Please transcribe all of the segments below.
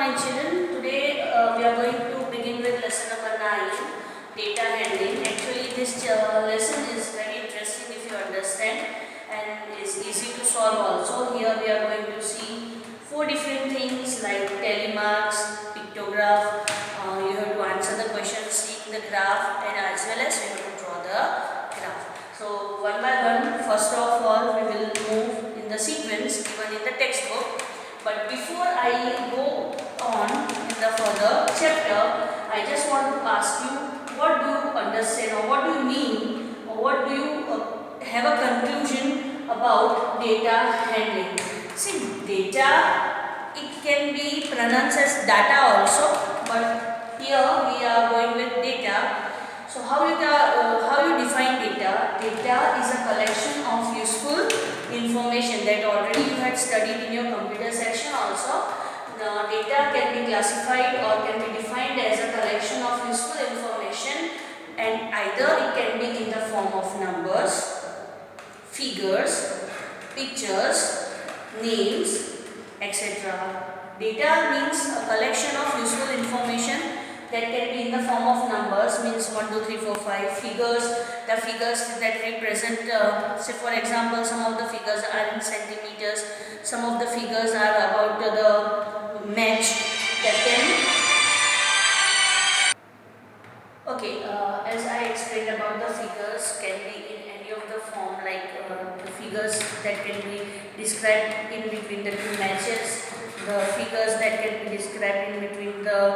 morning children. Today we are going to begin with lesson number 9, data handling. Actually this lesson is very interesting if you understand and is easy to solve also. Here we are going to see 4 different things like telemarks, pictograph. You have to answer the question, seeing the graph, and as well as you have to draw the graph. So one by one, first of all we will move in the sequence given in the textbook. But before I go on in the further chapter, I just want to ask you, what do you understand or what do you mean or what do you have a conclusion about data handling? See, data, it can be pronounced as data also, but here we are going with data. So how you define data? Data is a collection of useful information that already you had studied in your computer section also. The data can be classified or can be defined as a collection of useful information, and either it can be in the form of numbers, figures, pictures, names, etc. Data means a collection of useful information that can be in the form of numbers, means 1, 2, 3, 4, 5. Figures, the figures that represent, say for example, some of the figures are in centimeters, some of the figures are about the match that can. Okay, as I explained about the figures can be in any of the form, like the figures that can be described in between the two matches, the figures that can be described in between the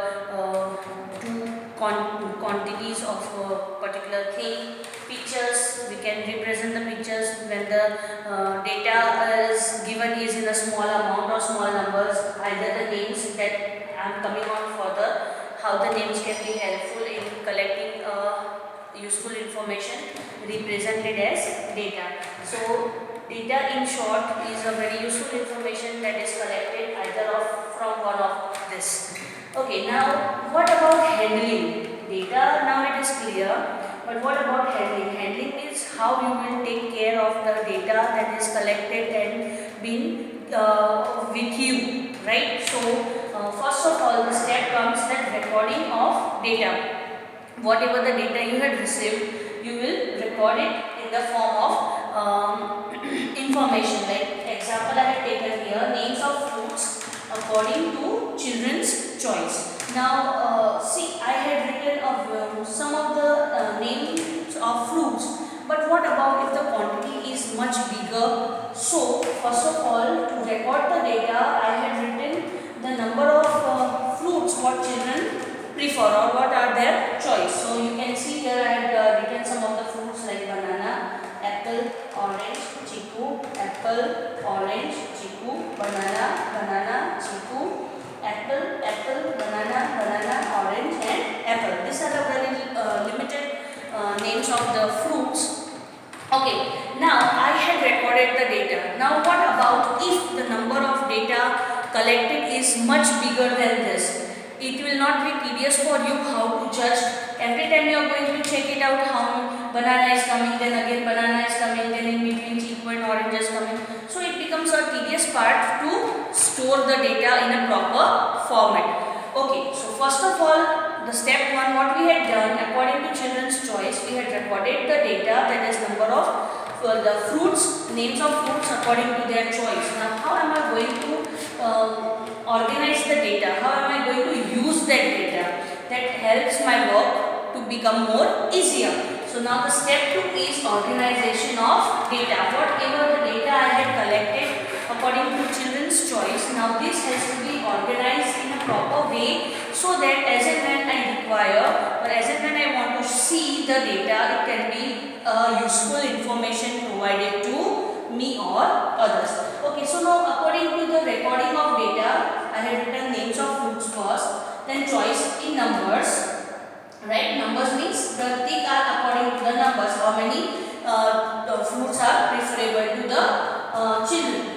two quantities of a particular thing. Pictures, we can represent the pictures when the data is given is in a small amount or small numbers, either the names that I am coming on further, how the names can be helpful in collecting useful information represented as data. So data in short is a very useful information that is collected either from one of this. Okay, now what about handling? Data, now it is clear, but what about handling? Handling is how you will take care of the data that is collected and been with you, right? So first of all, the step comes that recording of data. Whatever the data you had received, you will record it in the form of information. Like example I had taken here, names of fruits according to children's choice. Now see, I had written of some of the names of fruits, but what about if the quantity is much bigger? So first of all, to record the data, I had written the number of fruits what children prefer or what are their choice. So you can see here I had written some of the fruits like banana, apple, orange, chiku, apple, orange, chiku, banana, banana, chiku, apple, apple, banana, banana, orange and apple. These are the very limited names of the fruits. Okay, now I had recorded the data. Now what about if the number of data collected is much bigger than this? It will not be tedious for you how to judge. Every time you are going to check it out how banana is coming, then again banana is coming, then in between chiku and orange is coming. So it becomes a tedious part to store the data in a proper format. Okay, so first of all, the step 1 what we had done, according to children's choice, we had recorded the data, that is number of the fruits, names of fruits according to their choice. Now how am I going to organize the data? How am I going to use that data? That helps my work to become more easier. So now the step 2 is organization of data. Whatever the data I had collected according to children's choice, now this has to be organized in a proper way so that as and when I require or as and when I want to see the data, it can be useful information provided to me or others. Okay, so now according to the recording of data, I have written names of fruits first, then choice in numbers. Right, numbers means the tick are according to the numbers, how many fruits are preferable to the children.